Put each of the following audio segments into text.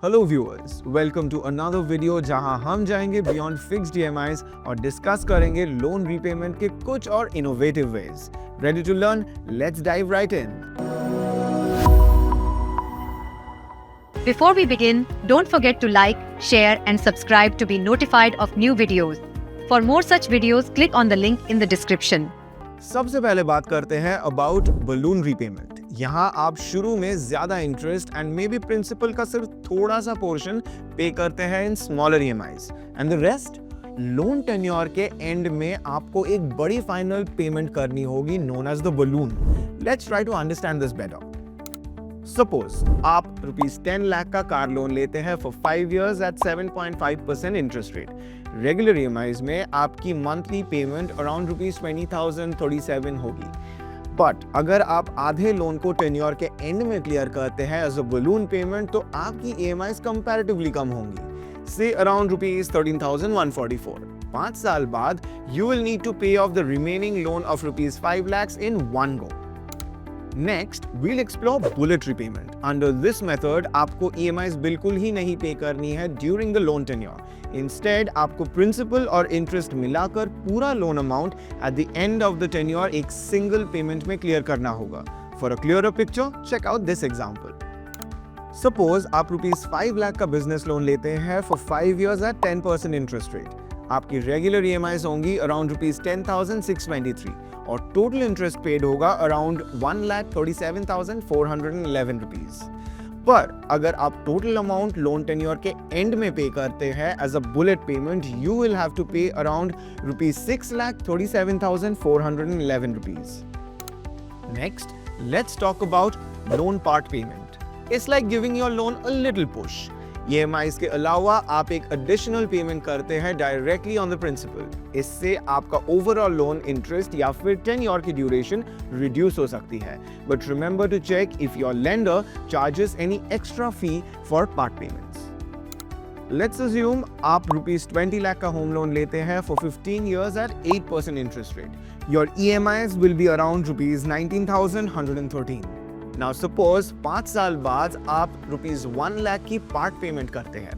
Hello viewers, welcome to another video जहां हम जाएंगे बियॉन्ड फिक्स्ड ईएमआईज और डिस्कस करेंगे लोन रीपेमेंट के कुछ और innovative ways. Ready to learn? Let's dive right in. Before we begin, don't forget to like, share and subscribe to be notified of new videos. For more such videos, click on the link in the description. सबसे पहले बात करते हैं about balloon repayment. यहाँ आप शुरू में ज्यादा interest and maybe principal का सिर्फ थोड़ा सा पोर्शन पे करते हैं in smaller EMIs and the rest loan tenure के एंड में आपको एक बड़ी फाइनल पेमेंट करनी होगी known as the balloon. Let's try to understand this better. Suppose आप ₹10 लाख का कार लोन लेते हैं for 5 years at 7.5% interest rate. Regular EMIs में आपकी मंथली पेमेंट अराउंड ₹20,037 होगी। बट अगर आप आधे लोन को टेन्योर के एंड में क्लियर करते हैं एज अ बलून पेमेंट तो आपकी ईएमआईज कंपैरेटिवली कम होंगी, से अराउंड ₹13,144। 5 साल बाद यू विल नीड टू पे of the remaining loan of ₹5 lakhs in one go. Next, we'll explore bullet repayment. Under this method, आपको EMIs बिल्कुल ही नहीं पे करनी है during the loan tenure. Instead, आपको principal और interest मिलाकर पूरा loan amount at the end of the tenure एक single payment में clear करना होगा. For a clearer picture, check out this example. Suppose आप ₹5 लाख का business loan लेते हैं for 5 years at 10% interest rate. आपकी रेगुलर EMIs होंगी अराउंड ₹10,623 और टोटल इंटरेस्ट पेड होगा अराउंड ₹1,37,411। पर अगर आप टोटल अमाउंट लोन टेन्योर के एंड में पे करते हैं as a bullet payment, you will have to pay around ₹6,37,411। Next, let's talk about loan part payment. It's like giving your loan a little push. EMIs के अलावा आप एक additional payment करते हैं डायरेक्टली ऑन द प्रिंसिपल। इससे आपका overall loan interest या फिर टेन्योर की ड्यूरेशन रिड्यूस हो सकती है। But remember to check if your lender charges any extra fee for part payments. Let's assume आप ₹20 लाख का होम लोन लेते हैं for 15 years at 8% interest rate. Your EMIs will be around ₹19,113। Now suppose 5 साल बाद आप ₹1 लाख की पार्ट पेमेंट करते हैं।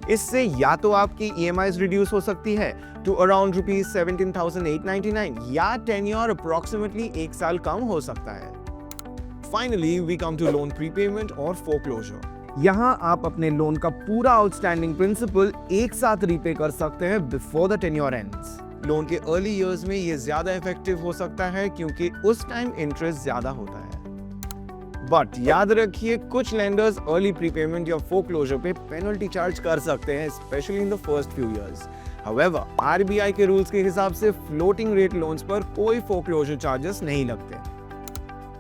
इससे या तो आपकी EMIs रिड्यूस हो सकती है टू अराउंड ₹17,899 या टेन्योर अप्रॉक्सिमेटली 1 साल कम हो सकता है। Finally we come to loan prepayment और फोरक्लोजर। यहाँ आप अपने लोन का पूरा आउटस्टैंडिंग प्रिंसिपल एक साथ रीपे कर सकते हैं before the tenure ends. Loan के अर्ली ईयर्स में ये ज्यादा इफेक्टिव हो सकता है क्योंकि उस टाइम इंटरेस्ट ज्यादा होता है। बट याद रखिए, कुछ लेंडर्स अर्ली प्रीपेमेंट या फोरक्लोजर पे पेनल्टी चार्ज कर सकते हैं, specially in the first few years. However, RBI के रूल्स के हिसाब से फ्लोटिंग रेट लोन्स पर कोई फोरक्लोजर चार्जेस नहीं लगते।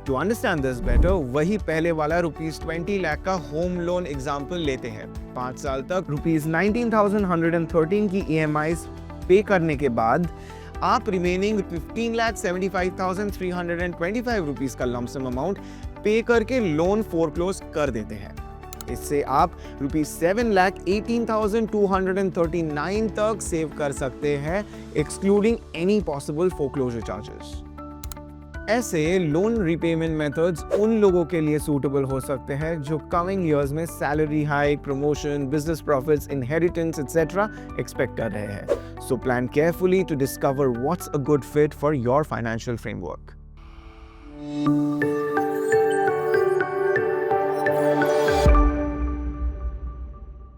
टू अंडरस्टैंड दिस बेटर, वही पहले वाला ₹20 लाख का होम लोन एग्जांपल लेते हैं। 5 साल तक ₹19,113 की EMIs पे करने के बाद आप रिमेनिंग ₹15,75,325 का लमसम अमाउंट पे करके लोन फोरक्लोज कर देते हैं। इससे आप ₹7,18,239 तक सेव कर सकते हैं, excluding any possible foreclosure charges. ऐसे लोन रीपेमेंट मेथड्स उन लोगों के लिए सूटेबल हो सकते हैं जो कमिंग ईयर्स में salary hike, promotion, business profits, inheritance etcetera expect कर रहे हैं। So plan carefully to discover what's a good fit for your financial framework.